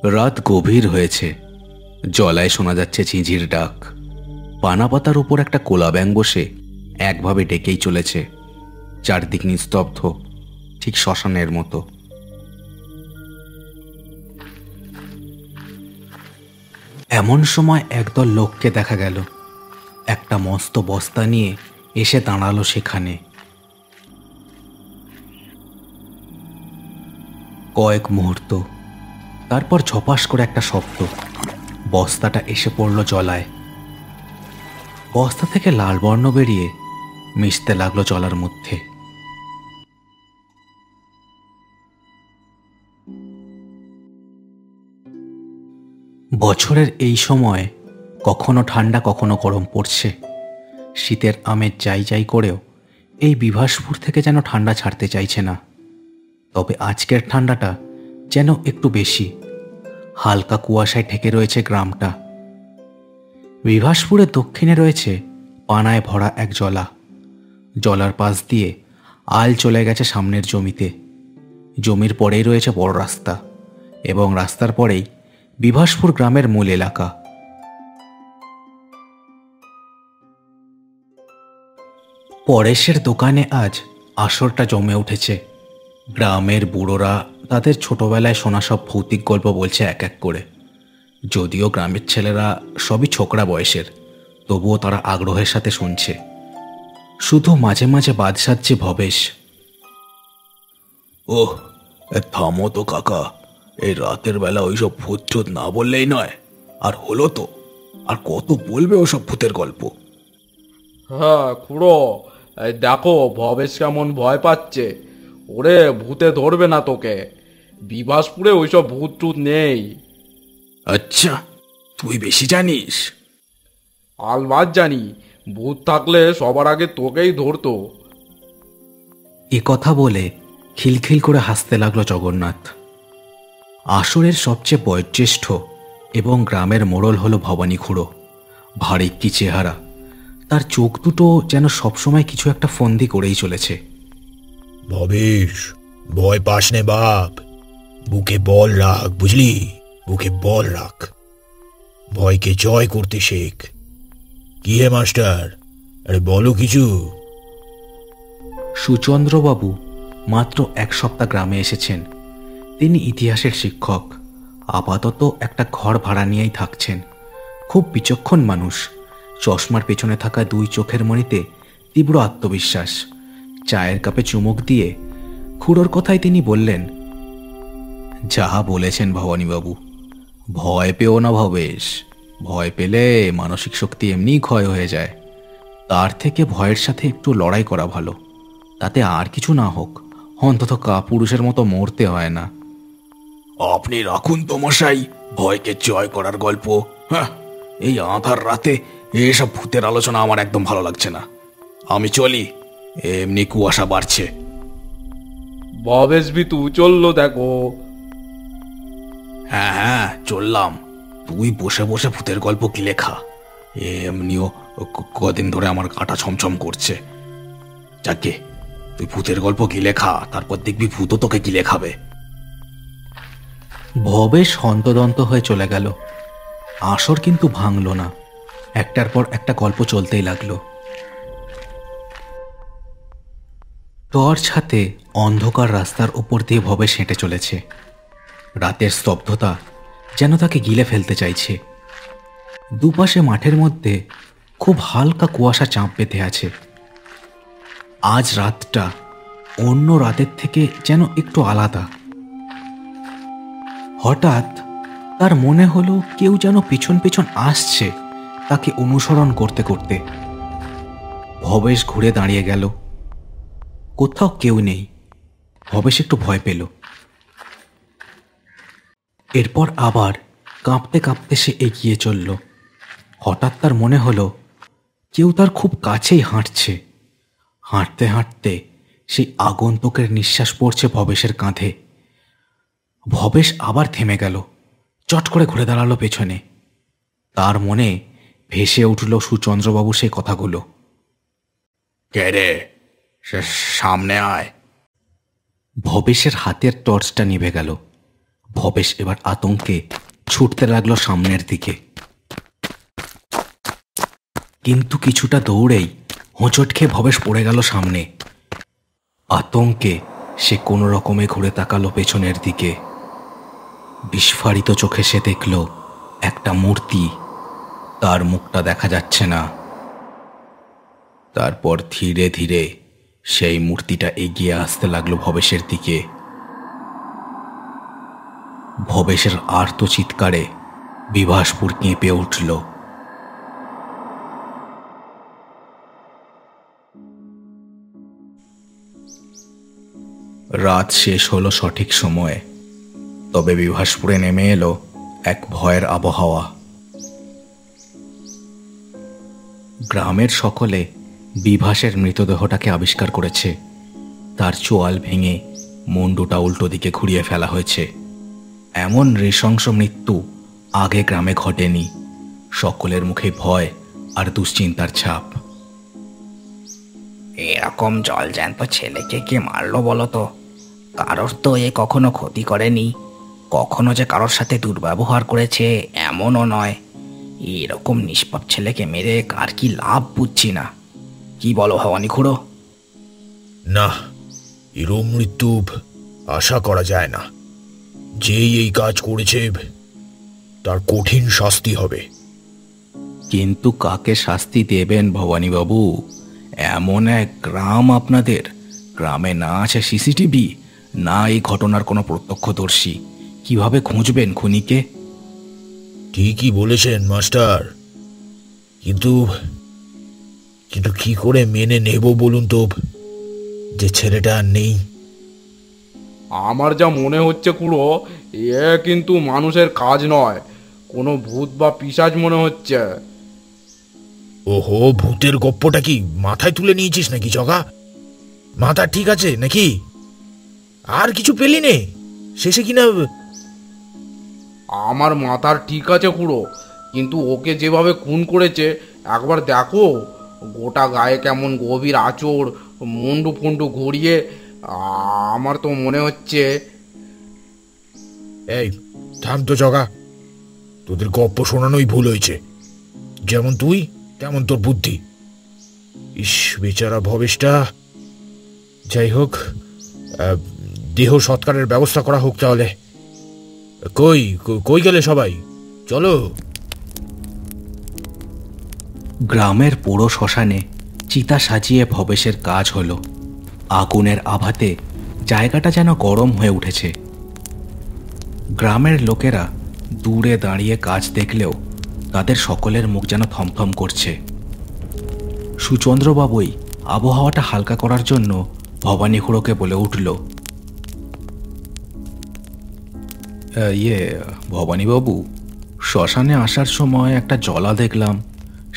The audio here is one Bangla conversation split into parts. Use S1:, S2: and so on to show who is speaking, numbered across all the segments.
S1: রাত গভীর হয়েছে। জলায় শোনা যাচ্ছে ঝিঁঝির ডাক। পানা পাতার উপর একটা কোলা ব্যাঙ বসে একভাবে ডেকেই চলেছে। চারদিক নিস্তব্ধ, ঠিক শ্মশানের মতো। এমন সময় একদল লোককে দেখা গেল। একটা মস্ত বস্তা নিয়ে এসে দাঁড়ালো সেখানে। কয়েক মুহূর্ত, তারপর ঝপাস করে একটা শব্দ। বস্তাটা এসে পড়ল জলায়। বস্তা থেকে লাল বর্ণ বেরিয়ে মিশতে লাগলো জলার মধ্যে। বছরের এই সময় কখনো ঠান্ডা কখনো গরম পড়ছে। শীতের আমেজ যাই যাই করেও এই বিভাসপুর থেকে যেন ঠান্ডা ছাড়তে চাইছে না। তবে আজকের ঠান্ডাটা যেন একটু বেশি। হালকা কুয়াশায় ঢেকে রয়েছে গ্রামটা। বিভাসপুরের দক্ষিণে রয়েছে পানায় ভরা এক জলা। জলার পাশ দিয়ে আল চলে গেছে সামনের জমিতে। জমির পরেই রয়েছে বড় রাস্তা, এবং রাস্তার পরেই বিভাসপুর গ্রামের মূল এলাকা। পরেশের দোকানে আজ আসরটা জমে উঠেছে। গ্রামের বুড়োরা তাদের ছোটবেলায় শোনা সব ভৌতিক গল্প বলছে এক এক করে। যদিও গ্রামের ছেলেরা সবই ছোকরা বয়সের, তবুও তারা আগ্রহের সাথে শুনছে। শুধু মাঝে মাঝে বাদ সাধছে ভবেশ।
S2: ওহ, থামো তো কাকা। এই রাতের বেলা ওইসব ভূত টুত না বললেই নয়। আর হলো তো, আর কত বলবে ওসব ভূতের গল্প?
S3: হ্যাঁ খুড়ো, এই দেখো ভবেশ কেমন ভয় পাচ্ছে। ওরে ভূতে ধরবে না তোকে। বিভাসপুরে ওইসব ভূত টুত নেই।
S2: আচ্ছা, তুই বেশি জানিস।
S3: আলবাদ জানি, ভূত থাকলে সবার আগে তোকেই ধরতো।
S1: এ কথা বলে খিলখিল করে হাসতে লাগলো জগন্নাথ। আসরের সবচেয়ে বয়োজ্যেষ্ঠ এবং গ্রামের মোড়ল হলো ভবানী খুড়ো। ভারী কি চেহারা! তার চোখ দুটো যেন সবসময় কিছু একটা ফন্দি করেই চলেছে।
S2: ভবেশ, ভয় পাস নে বাপ। বুকে বল রাখ, বুঝলি? বুকে বল রাখ। ভয়কে জয় করতে শেখ। কি হে মাস্টার, আরে বলো কিছু।
S1: সুচন্দ্রবাবু মাত্র এক সপ্তাহ গ্রামে এসেছেন। তিনি ইতিহাসের শিক্ষক। আপাতত একটা ঘর ভাড়া নিয়েই থাকছেন। খুব বিচক্ষণ মানুষ। চশমার পেছনে থাকা দুই চোখের মণিতে তীব্র আত্মবিশ্বাস। চায়ের কাপে চুমুক দিয়ে খুড়োর কথায় তিনি বললেন, যাহা বলেছেন ভবানীবাবু, ভয় পেও না ভবেশ। ভয় পেলে মানসিক শক্তি এমনিই ক্ষয় হয়ে যায়। তার থেকে ভয়ের সাথে একটু লড়াই করা ভালো। তাতে আর কিছু না হোক, অন্তত কাপুরুষের মতো মরতে হয় না।
S2: আপনি রাখুন তো মশাই ভয়কে জয় করার গল্প। হ্যাঁ, এই আঁধার রাতে এসব ভূতের আলোচনা আমার একদম ভালো লাগছে না। আমি চলি, এমনি কুয়াশা বাড়ছে।
S3: ভবেশ বিতু চললো দেখো।
S2: হ্যাঁ হ্যাঁ, চললাম। তুই বসে বসে ভূতের গল্প কি লেখা। এমনিও কদিন ধরে আমার কাঁটা ছমছম করছে। যাকে তুই ভূতের গল্প কি লেখা, তারপর দেখবি ভূতও তোকে কি লেখাবে।
S1: ভবেশ হন্তদন্ত হয়ে চলে গেল। আসর কিন্তু ভাঙল না। একটার পর একটা গল্প চলতেই লাগলো। টর্চ হাতে অন্ধকার রাস্তার উপর দিয়ে ভবেশ হেঁটে চলেছে। রাতের স্তব্ধতা যেন তাকে গিলে ফেলতে চাইছে। দুপাশে মাঠের মধ্যে খুব হালকা কুয়াশা চাপ বেঁধে আছে। আজ রাতটা অন্য রাতের থেকে যেন একটু আলাদা। হঠাৎ তার মনে হলো কেউ যেন পিছন পিছন আসছে, তাকে অনুসরণ করতে করতে। ভবেশ ঘুরে দাঁড়িয়ে গেল। কোথাও কেউ নেই। ভবেশ একটু ভয় পেল। এরপর আবার কাঁপতে কাঁপতে সে এগিয়ে চলল। হঠাৎ তার মনে হলো কেউ তার খুব কাছেই হাঁটছে। হাঁটতে হাঁটতে সেই আগন্তুকের নিঃশ্বাস পড়ছে ভবেশের কাঁধে। ভবেশ আবার থেমে গেল। চট করে ঘুরে দাঁড়ালো পেছনে। তার মনে ভেসে উঠল সুচন্দ্রবাবু সেই কথাগুলো।
S2: কে রে, সামনে আয়।
S1: ভবেশের হাতের টর্চটা নিভে গেল। ভবেশ এবার আতঙ্কে ছুটতে লাগলো সামনের দিকে, কিন্তু কিছুটা দৌড়েই হোঁচট খেয়ে ভবেশ পড়ে গেল সামনে। আতঙ্কে সে কোনো রকমে ঘুরে তাকালো পেছনের দিকে। বিস্ফারিত চোখে সে দেখল একটা মূর্তি, তার মুখটা দেখা যাচ্ছে না। তারপর ধীরে ধীরে সেই মূর্তিটা এগিয়ে আসতে লাগলো ভবেশের দিকে। ভবেশের আর্ত চিৎকারে বিভাসপুর কেঁপে উঠল। রাত শেষ হলো সঠিক সময়ে, তবে বিভাসপুরে নেমে এলো এক ভয়ের আবহাওয়া। গ্রামের সকলে বিভাসের মৃতদেহটাকে আবিষ্কার করেছে। তার চোয়াল ভেঙে মুন্ডুটা উল্টো দিকে ঘুরিয়ে ফেলা হয়েছে। এমন নৃশংস মৃত্যু আগে গ্রামে ঘটেনি। সকলের মুখে ভয় আর দুশ্চিন্তার ছাপ।
S4: এরকম জলজ্যান্ত ছেলেকে কে মারলো বলো তো? কারোর তো এ কখনো ক্ষতি করেনি, কখনো যে কারোর সাথে দুর্ব্যবহার করেছে এমনও নয়। এরকম নিষ্পাপ ছেলেকে মেরে কার কি লাভ বুঝছি না। কি বলো ভবানী খুড়ো?
S2: না, এরম মৃত্যু আশা করা যায় না। যেই এই কাজ করেছে তার কঠিন শাস্তি হবে।
S1: কিন্তু কাকে শাস্তি দেবেন ভবানীবাবু? এমন এক গ্রাম আপনাদের, গ্রামে না আছে সিসিটিভি, না এই ঘটনার কোনো প্রত্যক্ষদর্শী। কিভাবে খুঁজবেন খুনিকে?
S2: ঠিকই বলেছেন মাস্টার, কিন্তু কিন্তু কি করে মেনে নেব বলুন তো যে ছেলেটা আর নেই?
S3: আমার যা মনে হচ্ছে খুড়ো, এ কিন্তু মানুষের কাজ নয়, কোনো ভূত বা পিশাচ মনে হচ্ছে।
S2: ওহো, ভূতের গপ্পটা কি মাথায় তুলে নিয়েছিস নাকি জগা? মাথা ঠিক আছে নাকি? আর কিছু পেলি নে শেষে কিনা?
S3: আমার মাথার ঠিক আছে খুড়ো, কিন্তু ওকে যেভাবে খুন করেছে একবার দেখো। গোটা গায়ে কেমন গভীর আঁচড়, মুন্ডু ফুন্ডু ঘুরিয়ে। আমার তো মনে হচ্ছে।
S2: এই থাম তো জগা, তোদের গপ্প শোনানোই ভুল হয়েছে। যেমন তুই তেমন তোর বুদ্ধি। ইস, বেচারা ভবেশটা। যাই হোক, দেহ সৎকারের ব্যবস্থা করা হোক তাহলে। কই কই গেলে সবাই? চলো।
S1: গ্রামের পুরো শ্মশানে চিতা সাজিয়ে ভবেশের কাজ হলো। আগুনের আভাতে জায়গাটা যেন গরম হয়ে উঠেছে। গ্রামের লোকেরা দূরে দাঁড়িয়ে কাজ দেখলেও তাদের সকলের মুখ যেন থমথম করছে। সুচন্দ্রবাবুই আবহাওয়াটা হালকা করার জন্য ভবানী খুড়োকে বলে উঠল, ভবানীবাবু, শ্মশানে আসার সময় একটা জলা দেখলাম,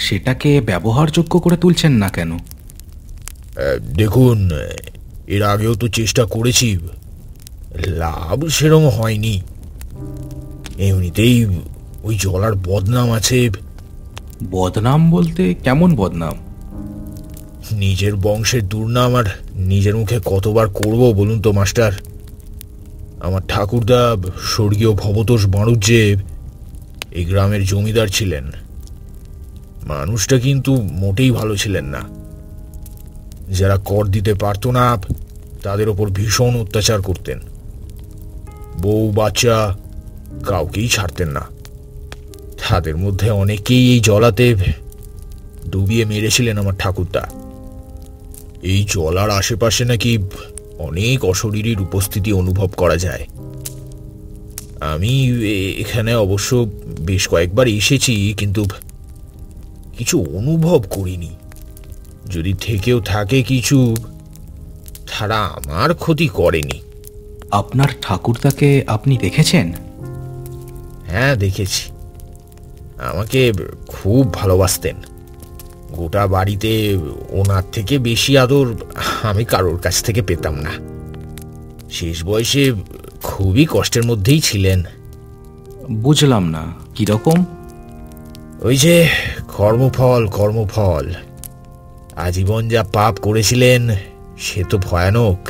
S1: সেটাকে ব্যবহারযোগ্য করে তুলছেন না কেন?
S2: দেখুন, এর আগেও তো চেষ্টা করেছি, লাভ সেরকম হয়নি। এমনিতেই ওই জলার বদনাম আছে।
S1: বদনাম বলতে কেমন বদনাম?
S2: নিজের বংশের দুর্নাম আর নিজের মুখে কতবার করব বলুন তো মাস্টার? আমার ঠাকুরদা স্বর্গীয় ভবতোষ বাণুজ্যে এই গ্রামের জমিদার ছিলেন। মানুষটা কিন্তু মোটেই ভালো ছিলেন না। যারা কর দিতে পারত না তাদের ওপর ভীষণ অত্যাচার করতেন। বউ বাচ্চা কাউকেই ছাড়তেন না। তাদের মধ্যে অনেকেই এই জলাতে ডুবিয়ে মেরেছিলেন আমার ঠাকুরদা। এই জলার আশেপাশে নাকি অনেক অশরীরীর উপস্থিতি অনুভব করা যায়। আমি এখানে অবশ্য বেশ কয়েকবার এসেছি, কিন্তু কিছু অনুভব করিনি। যদি থেকেও থাকে কিছু, তারা আমার ক্ষতি করেনি।
S1: আপনার ঠাকুরদাকে আপনি দেখেছেন?
S2: হ্যাঁ, দেখেছি। আমাকে খুব ভালোবাসতেন। গোটা বাড়িতে ওনার থেকে বেশি আদর আমি কারোর কাছ থেকে পেতাম না। শেষ বয়সে খুবই কষ্টের মধ্যেই ছিলেন।
S1: বুঝলাম না, কিরকম?
S2: ওই যে কর্মফল কর্মফল, আজীবন যা পাপ করেছিলেন সে তো ভয়ানক।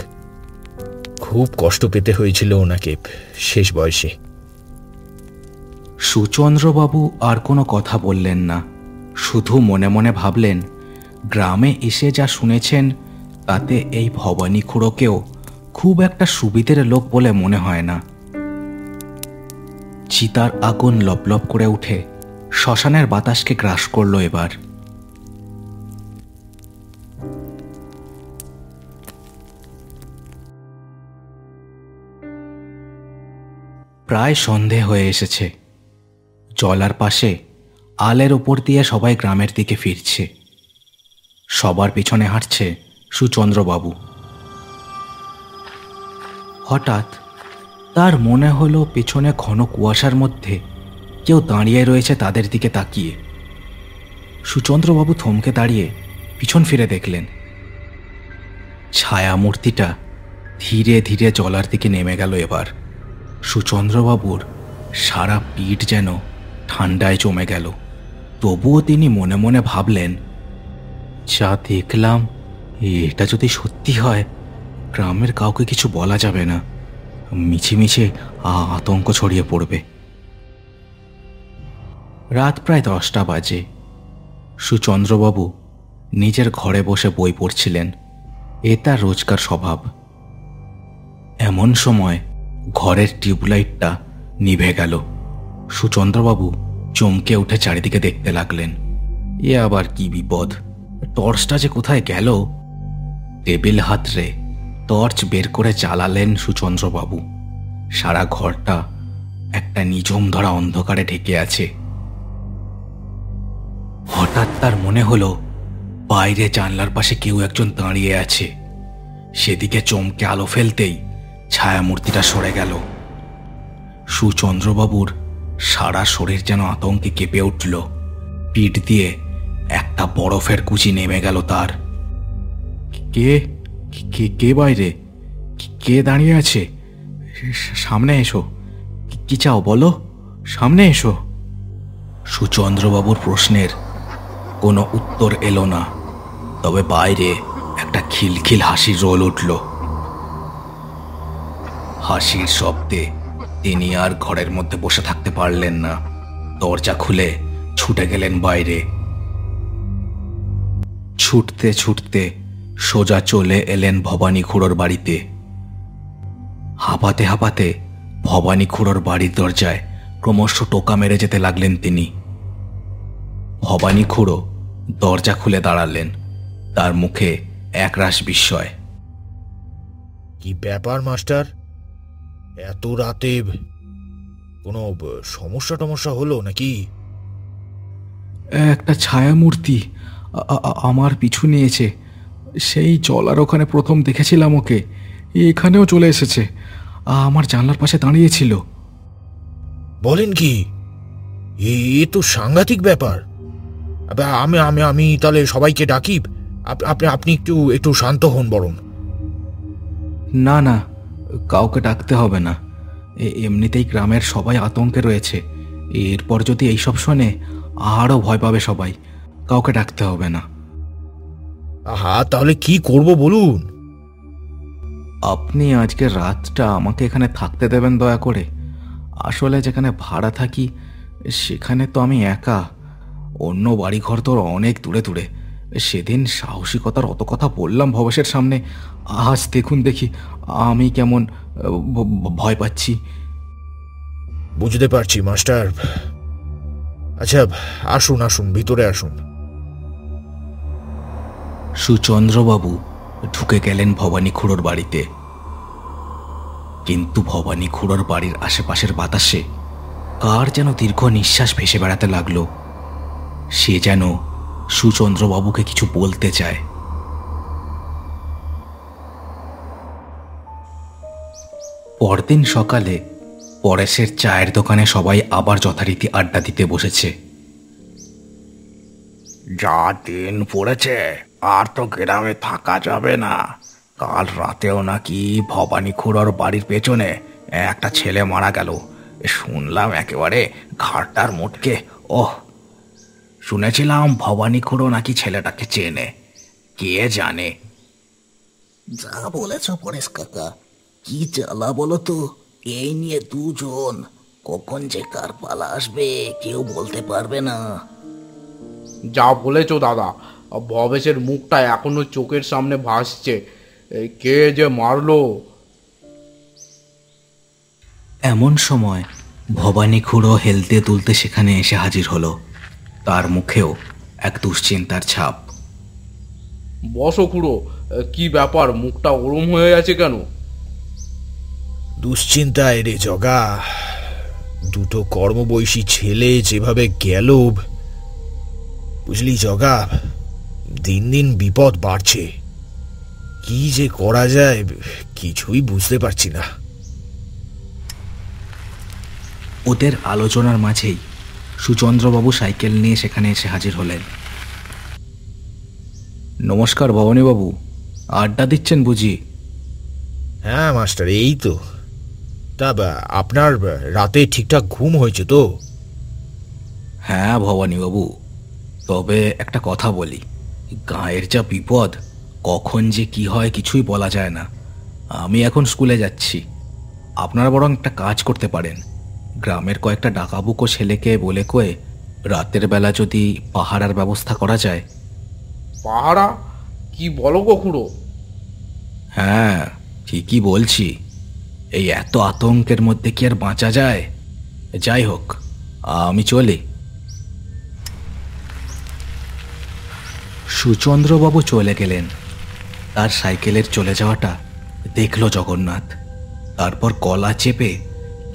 S2: খুব কষ্ট পেতে হয়েছিল ওনাকে শেষ বয়সে।
S1: সুচন্দ্রবাবু আর কোনো কথা বললেন না, শুধু মনে মনে ভাবলেন গ্রামে এসে যা শুনেছেন তাতে এই ভবানী খুড়োকেও খুব একটা সুবিধের লোক বলে মনে হয় না। চিতার আগুন লপলপ করে উঠে শ্মশানের বাতাসকে গ্রাস করল এবার। প্রায় সন্ধে হয়ে এসেছে। জলার পাশে আলের ওপর দিয়ে সবাই গ্রামের দিকে ফিরছে। সবার পিছনে হাঁটছে সুচন্দ্রবাবু। হঠাৎ তার মনে হলো পেছনে ঘন কুয়াশার মধ্যে কেউ দাঁড়িয়ে রয়েছে তাদের দিকে তাকিয়ে। সুচন্দ্রবাবু থমকে দাঁড়িয়ে পিছন ফিরে দেখলেন ছায়ামূর্তিটা ধীরে ধীরে জলার দিকে নেমে গেল এবার। সুচন্দ্রবাবুর সারা পিঠ যেন ঠান্ডায় জমে গেল। তবুও তিনি মনে মনে ভাবলেন, যা দেখলাম এটা যদি সত্যি হয় গ্রামের কাউকে কিছু বলা যাবে না, মিছিমিছি আতঙ্ক ছড়িয়ে পড়বে। রাত প্রায় 10টা বাজে। সুচন্দ্রবাবু নিজের ঘরে বসে বই পড়ছিলেন, এ তার রোজকার স্বভাব। এমন সময় ঘরের টিউবলাইটটা নিভে গেল। সুচন্দ্রবাবু চমকে উঠে চারিদিকে দেখতে লাগলেন, এ আবার কি বিপদ, টর্চটা যে কোথায় গেল। টেবিল হাতড়ে টর্চ বের করে জ্বালালেন সুচন্দ্রবাবু। সারা ঘরটা একটা নিঝুম ধরা অন্ধকারে ঢেকে আছে। হঠাৎ তার মনে হলো বাইরে জানলার পাশে কেউ একজন দাঁড়িয়ে আছে। সেদিকে চমকে আলো ফেলতেই ছায়ামূর্তিটা সরে গেল। সুচন্দ্রবাবুর সারা শরীর যেন আতঙ্কে কেঁপে উঠল। পিঠ দিয়ে একটা বরফের কুচি নেমে গেল তার। কে কে কে বাইরে? কে দাঁড়িয়ে আছে? সামনে এসো, কি চাও বলো, সামনে এসো। সুচন্দ্রবাবুর প্রশ্নের কোনো উত্তর এলো না, তবে বাইরে একটা খিলখিল হাসির রোল উঠল। হাসির শব্দে তিনি আর ঘরের মধ্যে বসে থাকতে পারলেন না। দরজা খুলে ছুটে গেলেন বাইরে। ছুটতে ছুটতে সোজা চলে এলেন ভবানী খুড়োর বাড়িতে। হাঁপাতে হাঁপাতে ভবানী খুড়োর বাড়ির দরজায় ক্রমশ টোকা মেরে যেতে লাগলেন তিনি। ভবানী খুড়ো দরজা খুলে দাঁড়ালেন, তার মুখে একরাশ বিস্ময়।
S2: কি ব্যাপার মাস্টার, এত রাতে কোনো সমস্যা টমস্যা হলো নাকি?
S1: একটা ছায়ামূর্তি আমার পিছু নিয়েছে। সেই জলার ওখানে প্রথম দেখেছিলাম ওকে, এখানেও চলে এসেছে, আমার জানলার পাশে দাঁড়িয়েছিল।
S2: বলেন কি? এ তো সাংঘাতিক ব্যাপার। আমি আমি আমি তাহলে সবাইকে ডাকি। আপনি আপনি একটু একটু শান্ত হন বরং।
S1: না না, কাউকে ডাকতে হবে না, এমনিতেই গ্রামের সবাই আতঙ্কে রয়েছে। এরপর যদি এইসব শোনে আরও ভয় পাবে সবাই, কাউকে ডাকতে হবে না।
S2: আহা, তাহলে কি করব বলুন?
S1: আপনি আজকে রাতটা আমাকে এখানে থাকতে দেবেন দয়া করে। আসলে যেখানে ভাড়া থাকি সেখানে তো আমি একা, অন্য বাড়িঘর তো অনেক দূরে দূরে। সেদিন সাহসিকতার অত কথা বললাম ভবেশের সামনে, আজ দেখুন দেখি আমি কেমন ভয় পাচ্ছি।
S2: বুঝতে পারছি মাস্টার। আচ্ছা, আসুন আসুন, ভিতরে আসুন।
S1: সুচন্দ্রবাবু ঢুকে গেলেন ভবানী খুড়োর বাড়িতে। কিন্তু ভবানী খুড়োর বাড়ির আশেপাশের বাতাসে কার যেন দীর্ঘ নিঃশ্বাস ভেসে বেড়াতে লাগলো। সে যেন সুচন্দ্রবাবুকে কিছু বলতে চায়। পরদিন সকালে পরেশের চায়ের দোকানে সবাই আবার যথারীতি আড্ডা দিতে বসেছে।
S4: যা দিন পড়েছে আর তো গ্রামে থাকা যাবে না। কাল রাতেও নাকি ভবানী খুড়োর বাড়ির পেছনে একটা ছেলে মারা গেল, শুনলাম একেবারে ঘাড়টার মোটকে। ওহ, শুনেছিলাম ভবানী খুড়ো নাকি ছেলেটাকে চেনে, কে জানে।
S5: যা বলেছ পরেশ কাকা,
S4: কি জ্বালা বলো তো, এই নিয়ে দুজন, কখন যে কার পালা আসবে কেউ বলতে পারবে না।
S3: যা বলেছো দাদা, ভবেশের মুখটা এখনো চোখের সামনে ভাসছে। কে যে মারলো!
S1: এমন সময় ভবানী খুড়ো হেলতে তুলতে সেখানে এসে হাজির হলো। তার মুখেও এক দুশ্চিন্তার ছাপ।
S3: বসো খুড়ো, কি ব্যাপার, মুখটা ওরম হয়ে আছে কেন?
S2: দুশ্চিন্তায় রে জগা, দুটো কর্মবয়সী ছেলে যেভাবে গেল, বুঝলি জগা, দিন দিন বিপদ বাড়ছে। কি যে করা যায় কিছুই বুঝতে পারছি না।
S1: ওদের আলোচনার মাঝেই সুচন্দ্রবাবু সাইকেল নিয়ে সেখানে এসে হাজির হলেন। নমস্কার ভবানীবাবু, আড্ডা দিচ্ছেন বুঝি?
S2: হ্যাঁ মাস্টার, এই তো। তা আপনার রাতে ঠিকঠাক ঘুম হয়েছে তো?
S1: হ্যাঁ ভবানীবাবু, তবে একটা কথা বলি, গাঁয়ের যা বিপদ, কখন যে কি হয় কিছুই বলা যায় না। আমি এখন স্কুলে যাচ্ছি। আপনারা বরং একটা কাজ করতে পারেন, গ্রামের কয়েকটা ডাকাবুকো ছেলেকে বলে কয়ে রাতের বেলা যদি পাহারার ব্যবস্থা করা যায়।
S3: পাহারা? কি বলো গো খুড়ো?
S1: হ্যাঁ ঠিকই বলছি, এই এত আতঙ্কের মধ্যে কি আর বাঁচা যায়? যাই হোক, আমি চলি। সুচন্দ্রবাবু চলে গেলেন। তার সাইকেলের চলে যাওয়াটা দেখল জগন্নাথ। তারপর গলা চেপে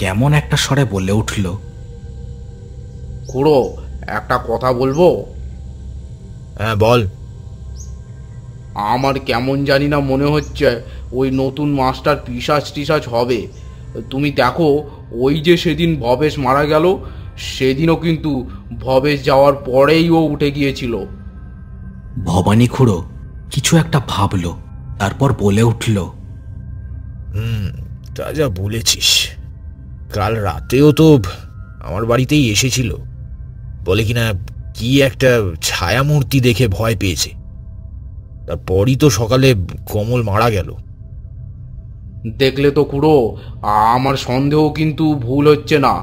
S1: কেমন একটা স্বরে বলে উঠল,
S3: খুড়ো, একটা কথা বলবো?
S2: হ্যাঁ বল।
S3: আমার কেমন জানি না মনে হচ্ছে ওই নতুন মাস্টার পিশাচ টিশাচ হবে। তুমি দেখো, ওই যে সেদিন ভবেশ মারা গেল, সেদিনও কিন্তু ভবেশ যাওয়ার পরেই ও উঠে গিয়েছিল।
S1: ভবানী খুড়ো কিছু একটা ভাবল, তারপর বলে উঠল,
S2: তা যা বলেছিস, কাল রাতেও তো আমার বাড়িতেই এসেছিল। বলে কিনা কি একটা ছায়ামূর্তি দেখে ভয় পেয়েছে। তারপরই তো সকালে কমল মারা গেল।
S3: দেখলে তো খুড়ো, আমার সন্দেহ কিন্তু ভুল হচ্ছে না।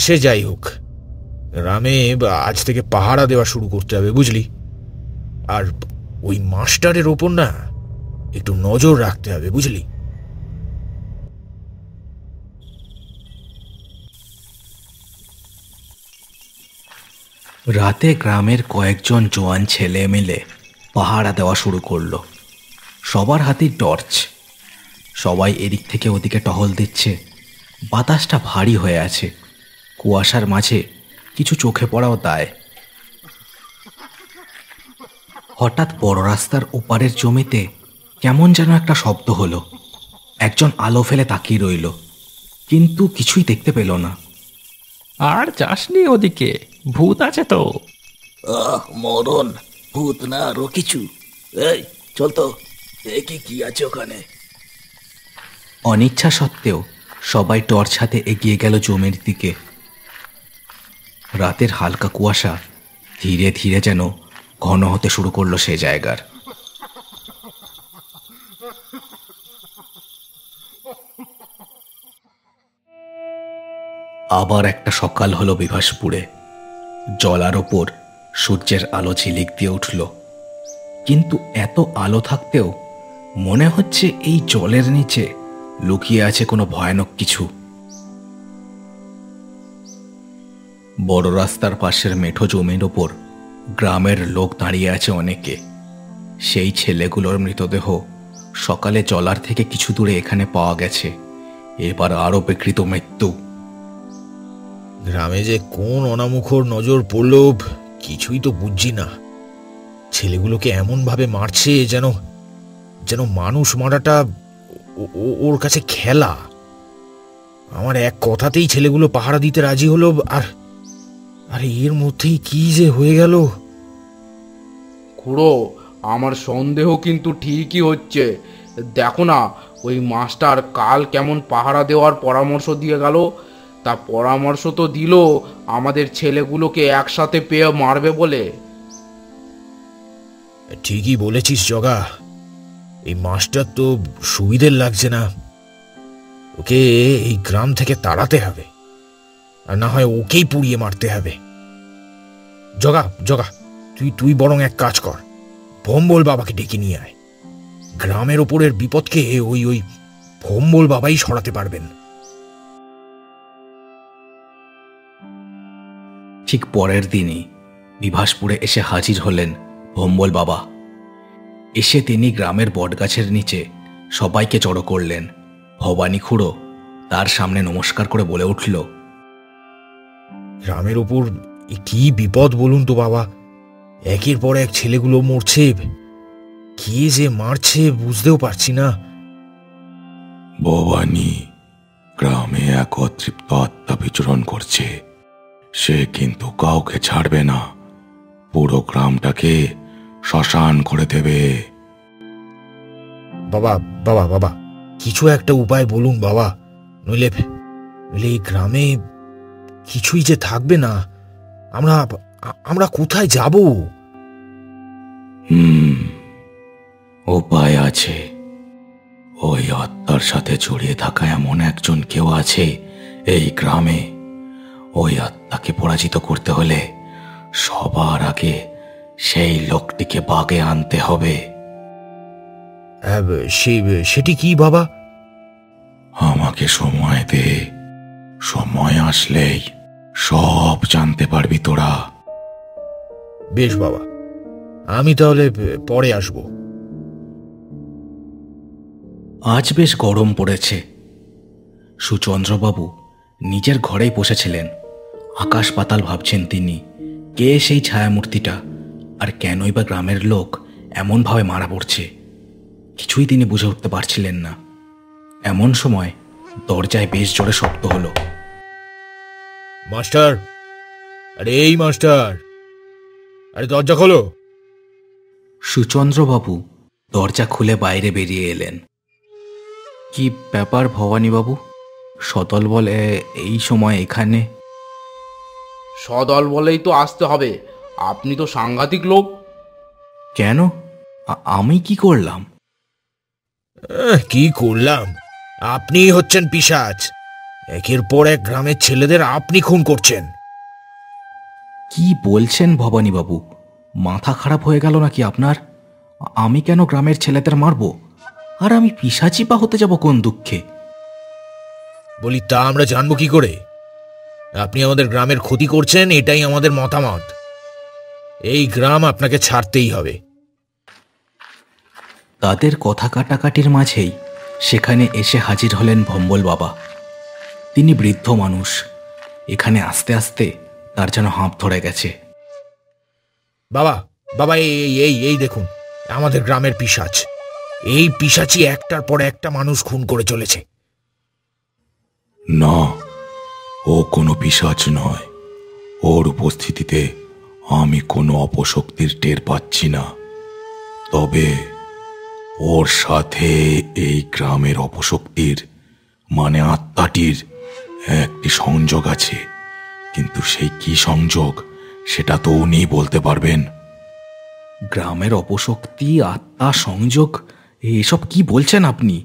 S2: সে যাই হোক, গ্রামে আজ থেকে পাহারা দেওয়া শুরু করতে হবে, বুঝলি? আর ওই মাস্টারের ওপর না একটু নজর রাখতে হবে, বুঝলি?
S1: রাতে গ্রামের কয়েকজন জোয়ান ছেলে মিলে পাহারা দেওয়া শুরু করলো। সবার হাতে টর্চ। সবাই এদিক থেকে ওদিকে টহল দিচ্ছে। বাতাসটা ভারী হয়ে আছে, কুয়াশার মাঝে কিছু চোখে পড়াও দায়। হঠাৎ বড় রাস্তার ওপারের জমিতে কেমন যেন একটা শব্দ হলো। একজন আলো ফেলে তাকিয়ে রইল, কিন্তু কিছুই দেখতে পেল না।
S5: আর যাসনি ওদিকে, ভূত আছে তো।
S4: মরণ, ভূত না আরো কিছু। এই চল তো, দেখি কি আছে ওখানে।
S1: অনিচ্ছা সত্ত্বেও সবাই টর্চ হাতে এগিয়ে গেল জমির দিকে। রাতের হালকা কুয়াশা ধীরে ধীরে যেন ঘন হতে শুরু করলো সে জায়গার। আবার একটা সকাল হলো বিভাসপুরে। জলার ওপর সূর্যের আলো ঝিলিক দিয়ে উঠল, কিন্তু এত আলো থাকতেও মনে হচ্ছে এই জলের নিচে লুকিয়ে আছে কোনো ভয়ানক কিছু। বড় রাস্তার পাশের মেঠো জমির ওপর গ্রামের লোক দাঁড়িয়ে আছে অনেকে। সেই ছেলেগুলোর মৃতদেহ সকালে জলার থেকে কিছু দূরে এখানে পাওয়া গেছে। এবার আরো বিকৃত মৃত্যু।
S2: গ্রামে যে কোন অনামুখর নজর পড়ল কিছুই তো বুঝছি না। ছেলেগুলোকে এমন ভাবে মারছে যেন যেন মানুষ মারাটা ওর কাছে খেলা। আমার এক কথাতেই ছেলেগুলো পাহারা দিতে রাজি হলো, আর এর মধ্যেই কি যে হয়ে গেল।
S3: খুড়ো, আমার সন্দেহ কিন্তু ঠিকই হচ্ছে। দেখো না, ওই মাস্টার কাল কেমন পাহারা দেওয়ার পরামর্শ দিয়ে গেল। তা পরামর্শ তো দিল আমাদের ছেলেগুলোকে একসাথে পেয়ে মারবে বলে।
S2: ঠিকই বলেছিস জগা, এই মাস্টার তো সুবিধের লাগছে না। ওকে এই গ্রাম থেকে তাড়াতে হবে, আর না হয় ওকেই পুড়িয়ে মারতে হবে। জগা জগা, তুই বরং এক কাজ কর, ভম্বল বাবাকে ডেকে নিয়ে আয়। গ্রামের ওপরের বিপদকে ওই ভম্বল বাবাই সরাতে পারবেন।
S1: ঠিক পরের দিনই বিভাসপুরে এসে হাজির হলেন ভম্বল বাবা। এসে তিনি গ্রামের বটগাছের নিচে সবাইকে জড়ো করলেন। ভবানী খুড়ো তার সামনে নমস্কার করে বলে উঠল,
S2: গ্রামের ওপর কি বিপদ বলুন তো বাবা, একের পর এক ছেলেগুলো মরছে, কে যে মারছে বুঝতেও পারছি না।
S6: ভবানী, গ্রামে এক অতৃপ্ত আত্মা বিচরণ করছে, সে কিন্তু কাউকে ছাড়বে না, পুরো গ্রামটাকে শ্মশান করে দেবে।
S2: বাবা বাবা বাবা, কিছু একটা উপায় বলুন বাবা, নইলে এই গ্রামে কিছুই যে থাকবে না। আমরা কোথায় যাব?
S6: উপায় আছে। ওই আত্মার সাথে জড়িয়ে থাকা এমন একজন কেউ আছে এই গ্রামে। ওই আত্মাকে পরাজিত করতে হলে সবার আগে সেই লোকটিকে বাগে আনতে হবে।
S2: সেটি কি বাবা?
S6: আমাকে সময় দে, সময় আসলেই সব জানতে পারবি তোরা।
S2: বেশ বাবা, আমি তাহলে পরে আসব।
S1: আজ বেশ গরম পড়েছে। সুচন্দ্রবাবু নিজের ঘরেই বসেছিলেন। আকাশ পাতাল ভাবছেন তিনি, কে সেই ছায়ামূর্তিটা, আর কেনই বা গ্রামের লোক এমনভাবে মারা পড়ছে। কিছুই তিনি বুঝে উঠতে পারছিলেন না। এমন সময় দরজায় বেশ জোরে শব্দ হলো।
S2: মাস্টার, আরে এই মাস্টার, আরে দরজা খোলো।
S1: সুচন্দ্রবাবু দরজা খুলে বাইরে বেরিয়ে এলেন। কি ব্যাপার ভবানীবাবু, সদল বলে এই সময় এখানে?
S3: সদল বলেই তো আসতে হবে, আপনি তো সাংঘাতিক লোক।
S1: কেন, আমি কি করলাম?
S2: কি করলাম? আপনি হচ্ছেন পিশাচ। একের পর এক গ্রামের ছেলেদের আপনি খুন করছেন।
S1: কি বলছেন ভবানীবাবু, মাথা খারাপ হয়ে গেল নাকি আপনার? আমি কেন গ্রামের ছেলেদের মারব? আর আমি পিশাচি বা হতে যাব কোন দুঃখে?
S2: বলি, তা আমরা জানবো কি করে? আপনি আমাদের গ্রামের ক্ষতি করছেন, এটাই আমাদের মতামত। এই গ্রাম আপনাকে ছাড়তেই হবে।
S1: তাদের কথা কাটাকাটির মাঝেই সেখানে এসে হাজির হলেন ভম্বল বাবা। তিনি বৃদ্ধ মানুষ। এখানে আস্তে আস্তে তার যেন হাঁপ ধরে গেছে।
S2: বাবা বাবা, এই দেখুন আমাদের গ্রামের পিশাচ। এই পিশাচি একটার পর একটা মানুষ খুন করে চলেছে।
S6: না, ও কোনো পিশাচ নয়। ওর উপস্থিতিতে আমি কোনো অপশক্তির টের পাচ্ছি না। তবে ওর সাথে এই গ্রামের অপশক্তির মানে আত্মাটির একটি সংযোগ আছে, কিন্তু সেই কি সংযোগ সেটা তো উনি বলতে পারবেন।
S1: গ্রামের অপশক্তি, আত্মা, সংযোগ, এসব কি বলছেন আপনি?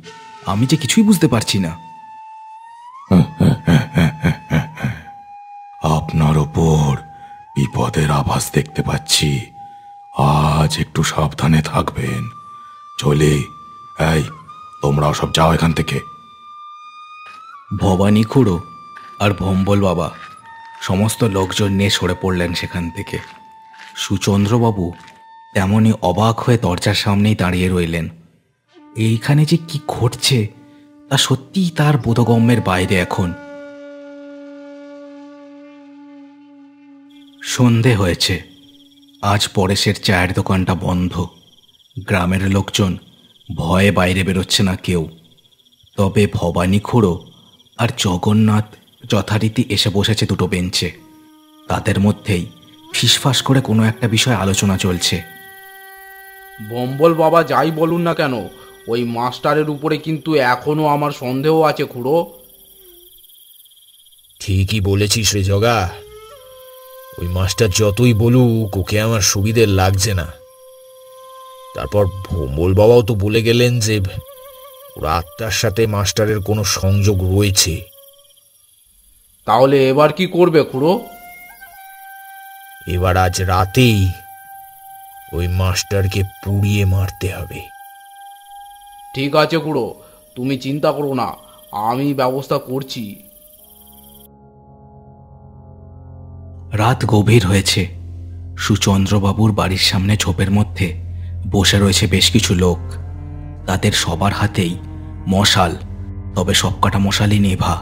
S1: আমি যে কিছুই বুঝতে পারছি না।
S6: আপনার ওপর বিপদের আভাস দেখতে পাচ্ছি। আজ একটু সাবধানে থাকবেন। চলে, এই তোমরা সব যাও এখান থেকে।
S1: ভবানী খুড়ো আর ভম্বল বাবা সমস্ত লোকজন নিয়ে সরে পড়লেন সেখান থেকে। সুচন্দ্রবাবু তেমনই অবাক হয়ে দরজার সামনেই দাঁড়িয়ে রইলেন। এইখানে যে কি ঘটছে তা সত্যিই তার বোধগম্যের বাইরে এখন। সন্ধে হয়েছে। আজ পরেশের চায়ের দোকানটা বন্ধ। গ্রামের লোকজন ভয়ে বাইরে বেরোচ্ছে না কেউ। তবে ভবানী খুড়ো আর জগন্নাথ যথারীতি এসে বসেছে দুটো বেঞ্চে। তাদের মধ্যেই ফিসফাস করে কোনো একটা বিষয় আলোচনা চলছে।
S3: বম্বল বাবা যাই বলুন না কেন, ওই মাস্টারের উপরে কিন্তু এখনো আমার সন্দেহ আছে খুড়ো।
S2: ঠিকই বলেছিস রে জগা। ওই মাস্টার যতই বলুক, ওকে আমার সুবিধে লাগছে না। তারপর ভোমল বাবাও তো বলে গেলেন যে ওর আত্মার সাথে মাস্টারের কোনো সংযোগ রয়েছে।
S3: তাহলে এবার কি করবে খুড়ো?
S2: এবার আজ রাতেই ওই মাস্টারকে পুড়িয়ে মারতে হবে।
S3: ঠিক আছে খুড়ো, তুমি চিন্তা করো না, আমি ব্যবস্থা করছি।
S1: রাত গভীর হয়েছে। সুচন্দ্রবাবুর বাড়ির সামনে ঝোপের মধ্যে বসে রয়েছে বেশ কিছু লোক। তাদের সবার হাতেই মশাল, তবে সবকটা মশালই নেভা।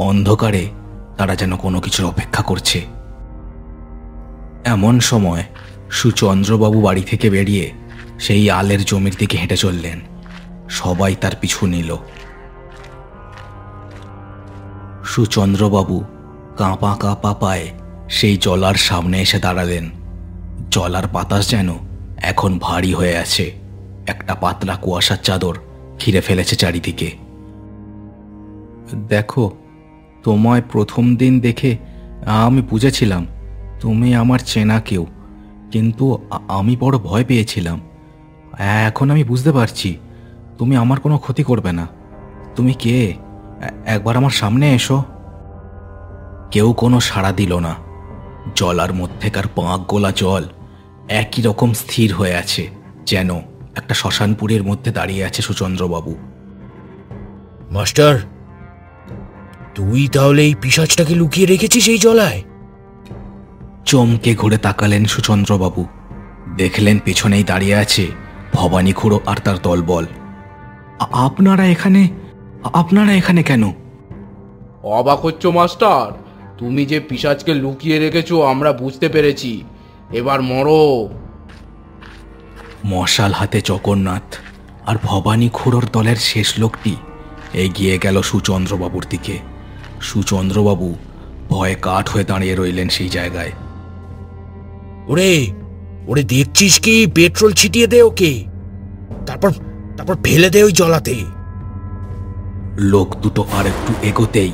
S1: অন্ধকারে তারা যেন কোনো কিছুর অপেক্ষা করছে। এমন সময় সুচন্দ্রবাবু বাড়ি থেকে বেরিয়ে সেই আলের জমির দিকে হেঁটে চললেন। সবাই তার পিছু নিল। সুচন্দ্রবাবু কাঁপা কাঁপা পায়ে সেই জলার সামনে এসে দাঁড়ালেন। জলার বাতাস যেন এখন ভারী হয়ে আছে। একটা পাতলা কুয়াশার চাদর ঘিরে ফেলেছে চারিদিকে। দেখো, তোমায় প্রথম দিন দেখে আমি বুঝেছিলাম তুমি আমার চেনা কেউ, কিন্তু আমি বড় ভয় পেয়েছিলাম। এখন আমি বুঝতে পারছি তুমি আমার কোনো ক্ষতি করবে না। তুমি কে? একবার আমার সামনে এসো। কেউ কোনো সাড়া দিল না। জলার মধ্যেকার পাঁক গোলা জল একই রকম স্থির হয়ে আছে, যেন একটা শ্মশানপুরীর মধ্যে দাঁড়িয়ে আছে সুচন্দ্রবাবু।
S2: মাস্টার, তুই তাহলে এই পিশাচটাকে লুকিয়ে রেখেছিস এই জলায়?
S1: চমকে ঘুরে তাকালেন সুচন্দ্রবাবু। দেখলেন পেছনেই দাঁড়িয়ে আছে ভবানী খুড়ো আর তার দলবল। আপনারা এখানে কেন?
S3: অবাক হচ্ছ মাস্টার? তুমি যে পিশাচকে লুকিয়ে রেখেছো আমরা বুঝতে পেরেছি, এবার মরো।
S1: মশাল হাতে জগন্নাথ আর ভবানী খুড়োর দলের শেষ লোকটি এগিয়ে গেল সুচন্দ্রবাবুর দিকে। সুচন্দ্রবাবু ভয়ে কাঠ হয়ে দাঁড়িয়ে রইলেন সেই জায়গায়।
S2: ওরে ওরে, দেখছিস কি? পেট্রোল ছিটিয়ে দে ওকে, তারপর ফেলে দে ওই জলাতে।
S1: লোক দুটো আর একটু এগোতেই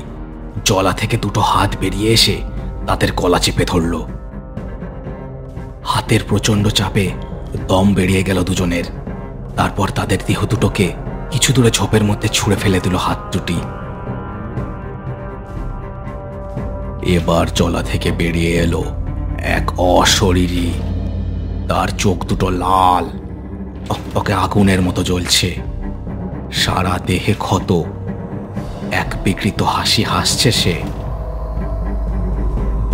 S1: জলা থেকে দুটো হাত বেরিয়ে এসে তাদের গলা চেপে ধরল। হাতের প্রচন্ড চাপে দম বেরিয়ে গেল দুজনের। তারপর তাদের দেহ দুটোকে কিছু দূরে ঝোপের মধ্যে ছুঁড়ে ফেলে দিল হাত দুটি। এবার জলা থেকে বেরিয়ে এলো এক অশরীরী। তার চোখ দুটো লাল, টকটকে আগুনের মতো জ্বলছে। সারা দেহে ক্ষত। এক বিকৃত হাসি হাসছে সে।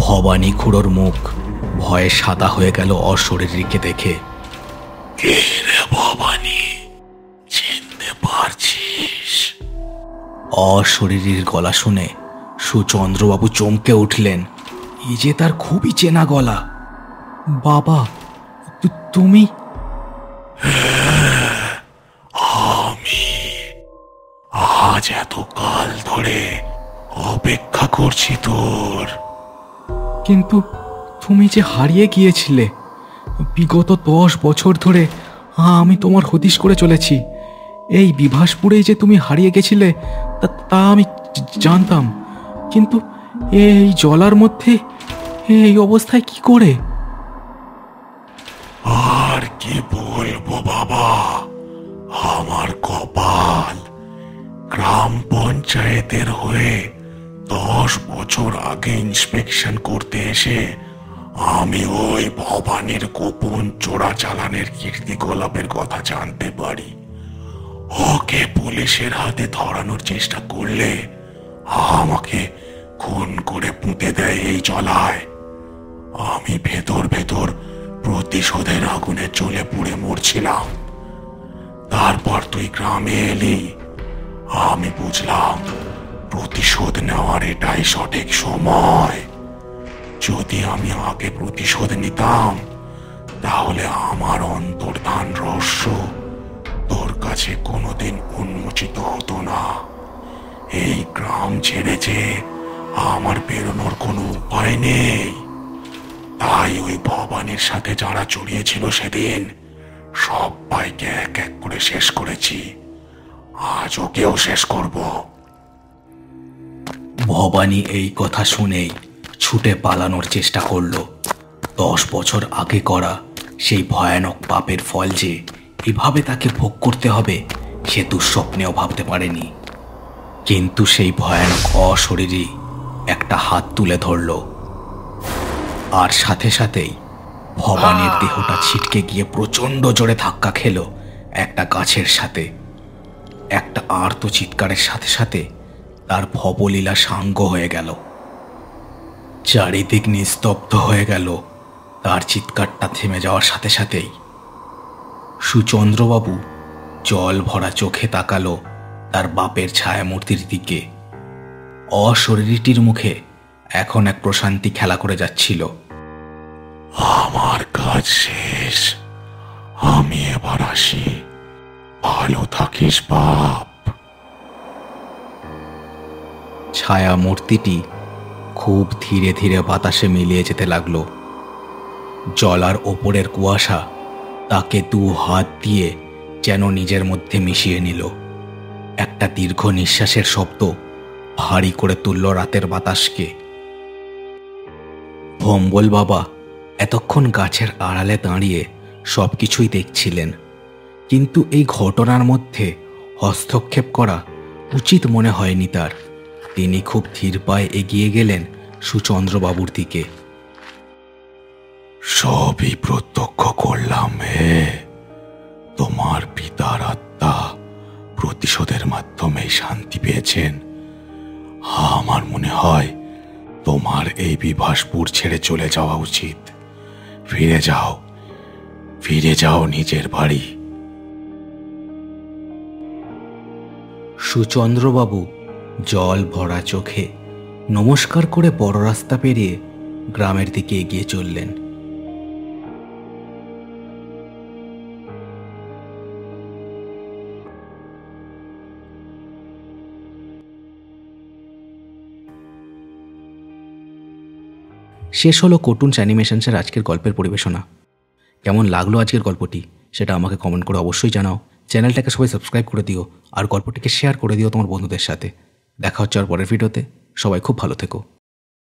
S1: ভবানী খুড়োর মুখ ভয়ে সাদা হয়ে গেল অশরীরীকে দেখে।
S6: কে রে ভবানী, চিনতে পারছিস?
S1: অশরীরীর গলা শুনে সুচন্দ্রবাবু চমকে উঠলেন। এই যে তার খুবই চেনা গলা। বাবা, তুমি?
S6: আমি আজ এত কাল ধরে অপেক্ষা করছি তোর।
S1: কিন্তু তুমি যে হারিয়ে গিয়েছিলে। বিগত 10 বছর ধরে আমি তোমার হদিশ করে চলেছি। এই বিভাসপুরেই যে তুমি হারিয়ে গেছিলে তা আমি জানতাম, কিন্তু এই জলার মধ্যে এই অবস্থায় কি করে?
S6: আর কি বলবো বাবা, আমার কপাল। গ্রাম পঞ্চায়েতের হয়ে 10 বছর আগে ইন্সপেকশন করতে এসে আমি ওই ভবানীর গোপন চোরাচালানের কীর্তিকলাপের কথা জানতে পারি। ওকে পুলিশের হাতে ধরানোর চেষ্টা করলে আমাকে খুন করে পুঁতে দেয় এই জলায়। আমি ভেতর ভেতর প্রতিশোধের আগুনে জ্বলে পুড়ে মরছিলাম। তারপর তুই গ্রামে এলি। আমি বুঝলাম প্রতিশোধ নেওয়ার এটাই সঠিক সময়। যদি আমি আগে প্রতিশোধ নিতাম তাহলে আমার অন্তর্ধান রহস্য তোর কাছে কোনোদিন উন্মোচিত হতো না। এই গ্রাম ছেড়ে যে আমার বেরোনোর কোনো উপায় নেই। তাই ওই ভবানীর সাথে যারা জড়িয়েছিল সেদিন সবাইকে এক এক করে শেষ করেছি। আজ ওকেও শেষ করব।
S1: ভবানী এই কথা শুনেই ছুটে পালানোর চেষ্টা করল। 10 বছর আগে করা সেই ভয়ানক পাপের ফল যে এভাবে তাকে ভোগ করতে হবে সে দুঃস্বপ্নেও ভাবতে পারেনি। কিন্তু সেই ভয়ানক অশরীরী একটা হাত তুলে ধরল, আর সাথে সাথেই ভবানীর দেহটা ছিটকে গিয়ে প্রচণ্ড জোরে ধাক্কা খেল একটা গাছের সাথে। একটা আর্ত চিৎকারের সাথে সাথে তার ভবলীলা সাঙ্গ হয়ে গেল। চারিদিক নিস্তব্ধ হয়ে গেল তার চিৎকারটা থেমে যাওয়ার সাথে সাথেই। সুচন্দ্রবাবু জল ভরা চোখে তাকালো তার বাপের ছায়ামূর্তির দিকে। অশরীরীটির মুখে এখন এক প্রশান্তি খেলা করে যাচ্ছিল।
S6: আমার কাজ শেষ, আমি এবার আসি। ভালো থাকিস বাপ।
S1: ছায়ামূর্তিটি খুব ধীরে ধীরে বাতাসে মিলিয়ে যেতে লাগলো। জলার ওপরের কুয়াশা তাকে দু হাত দিয়ে যেন নিজের মধ্যে মিশিয়ে নিল। একটা দীর্ঘ নিঃশ্বাসের শব্দ ভারী করে তুলল রাতের বাতাসকে। ভম্বল বাবা এতক্ষণ গাছের আড়ালে দাঁড়িয়ে সবকিছুই দেখছিলেন, কিন্তু এই ঘটনার মধ্যে হস্তক্ষেপ করা উচিত মনে হয়নি তার। তিনি খুব ধীর পায়ে এগিয়ে গেলেন সুচন্দ্রবাবুর দিকে।
S6: সবই প্রত্যক্ষ করলাম হে। তোমার পিতার আত্মা প্রতিশোধের মাধ্যমে শান্তি পেয়েছেন। আমার মনে হয় তোমার এই বিভাসপুর ছেড়ে চলে যাওয়া উচিত। ফিরে যাও নিজের বাড়ি।
S1: সুচন্দ্রবাবু জল ভরা চোখে নমস্কার করে বড় রাস্তা পেরিয়ে গ্রামের দিকে এগিয়ে চললেন। শেষ হলো কর্টুনস অ্যানিমেশনসের আজকের গল্পের পরিবেশনা। কেমন লাগলো আজকের গল্পটি সেটা আমাকে কমেন্ট করে অবশ্যই জানাও। চ্যানেলটাকে সবাই সাবস্ক্রাইব করে দিও আর গল্পটিকে শেয়ার করে দিও তোমার বন্ধুদের সাথে। দেখা হচ্ছে আর পরের ভিডিওতে। সবাই খুব ভালো থেকো।